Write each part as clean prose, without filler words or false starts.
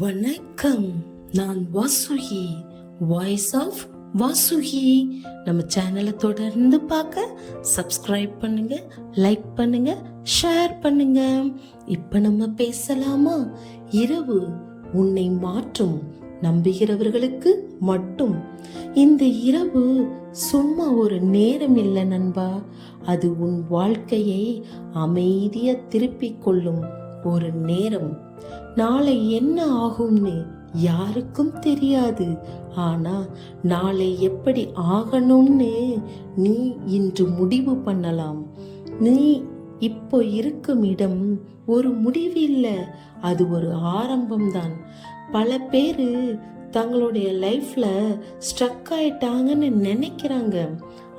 வணக்கம், நான் Vasuki, voice of Vasuki. நம்ம சேனலை தொடர்ந்து பார்க்க சப்ஸ்கிரைப் பண்ணுங்க, லைக் பண்ணுங்க, ஷேர் பண்ணுங்க. இப்ப நம்ம பேசலாமா? இரவு உன்னை மாற்றும் நம்புகிறவர்களுக்கு மட்டும். இந்த இரவு சும்மா ஒரு நேரம் இல்லை நண்பா, அது உன் வாழ்க்கையை அமைதியா திருப்பிக் கொள்ளும் ஒரு நேரம். நாளை என்ன ஆகும்னு யாருக்கும் தெரியாது. ஆனா நாளை எப்படி ஆகணும்னு நீ இன்று முடிவு பண்ணலாம். நீ இப்போ இருக்கும் இடம் ஒரு முடிவு இல்லை, அது ஒரு ஆரம்பம்தான். பல பேரு தங்களுடைய லைஃப்ல ஸ்ட்ரக் ஆயிட்டாங்கன்னு நினைக்கிறாங்க.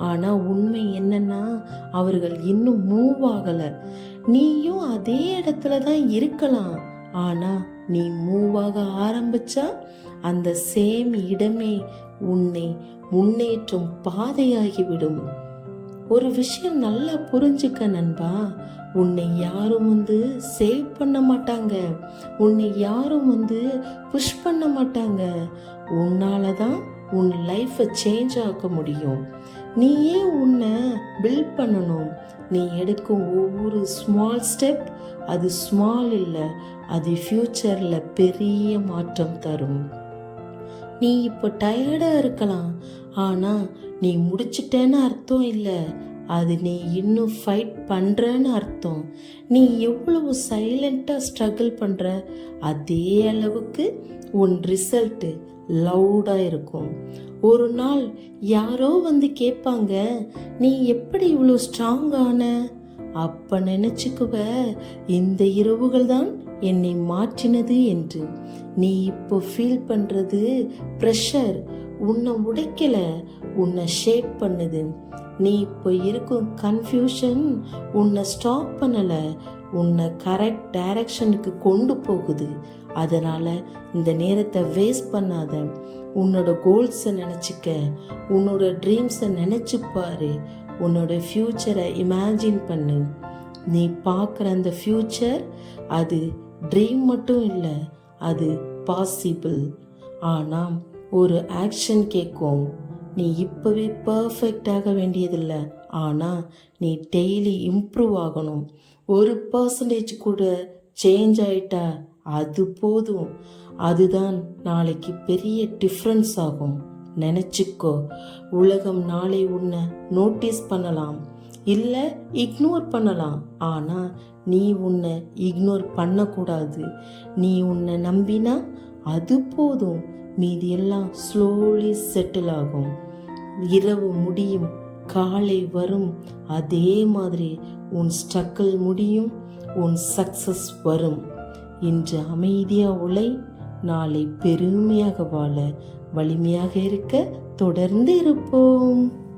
ஆனா உண்மை என்னன்னா, அவர்கள் இன்னும் மூவ் ஆகல. நீயும் அதே இடத்துல தான் இருக்கலாம். ஆனா நீ மூவ் ஆக ஆரம்பிச்சா அந்த சேம் இடமே உன்னை முன்னேற்றும் பாதையாகிவிடும். ஒரு விஷயம் நல்லா புரிஞ்சுக்க நண்பா, உன்னை யாரும் சேவ் பண்ண மாட்டாங்க, உன்னை யாரும் புஷ் பண்ண மாட்டாங்க. உன்னாலதான் உன் லைஃபை சேஞ்ச் ஆக்க முடியும். நீயே உன்னை பில்ட் பண்ணணும். நீ எடுக்கும் ஒவ்வொரு ஸ்மால் ஸ்டெப், அது ஸ்மால் இல்லை, அது ஃபியூச்சர்ல பெரிய மாற்றம் தரும். நீ இப்போ டயர்டா இருக்கலாம், ஆனா நீ முடிச்சிட்டேன்னு அர்த்தம் இல்லை, அது நீ இன்னும் ஃபைட் பண்றன்னு அர்த்தம். நீ எவ்வளவு சைலண்டா ஸ்ட்ரகிள் பண்ற, அதே அளவுக்கு உன் ரிசல்ட் லவுடா இருக்கும். ஒரு நாள் யாரோ கேட்பாங்க, நீ எப்படி இவ்வளோ ஸ்ட்ராங் ஆன? அப்ப நினைச்சுக்குவ, இந்த இரவுகள் தான் என்னை மாற்றினது என்று. நீ இப்போ ஃபீல் பண்றது ப்ரெஷர் உன்னை உடைக்கல, உன்னை ஷேப் பண்ணுது. நீ இப்போ இருக்கும் கன்ஃபியூஷன் உன்னை ஸ்டாப் பண்ணல, உன்னை கரெக்ட் டைரக்ஷனுக்கு கொண்டு போகுது. அதனால இந்த நேரத்தை வேஸ்ட் பண்ணாத. உன்னோட கோல்ஸை நினச்சிக்க, உன்னோட ட்ரீம்ஸை நினச்சி பாரு, உன்னோட ஃப்யூச்சரை இமேஜின் பண்ணு. நீ பார்க்குற அந்த ஃப்யூச்சர் அது ட்ரீம் மட்டும் இல்லை, அது பாசிபிள். ஆனால் ஒரு ஆக்ஷன் கேட்கும். நீ இப்போவே பர்ஃபெக்ட் ஆக வேண்டியதில்லை, ஆனால் நீ டெய்லி இம்ப்ரூவ் ஆகணும். 1% கூட சேஞ்ச் ஆயிட்டா அது போதும். அதுதான் நாளைக்கு பெரிய டிஃப்ரென்ஸ் ஆகும். நினச்சிக்கோ, உலகம் நாளை உன்னை நோட்டீஸ் பண்ணலாம், இல்லை இக்னோர் பண்ணலாம். ஆனால் நீ உன்னை இக்னோர் பண்ணக்கூடாது. நீ உன்னை நம்பினா அது போதும், மீதி எல்லாம் ஸ்லோலி செட்டில் ஆகும். இரவு முடியும், காலை வரும். அதே மாதிரி உன் ஸ்ட்ரகிள் முடியும், உன் சக்சஸ் வரும். இன்று அமைதியா உழை, நாளை பெருமையாக வாழ, வலிமையாக இருக்க தொடர்ந்து இருப்போம்.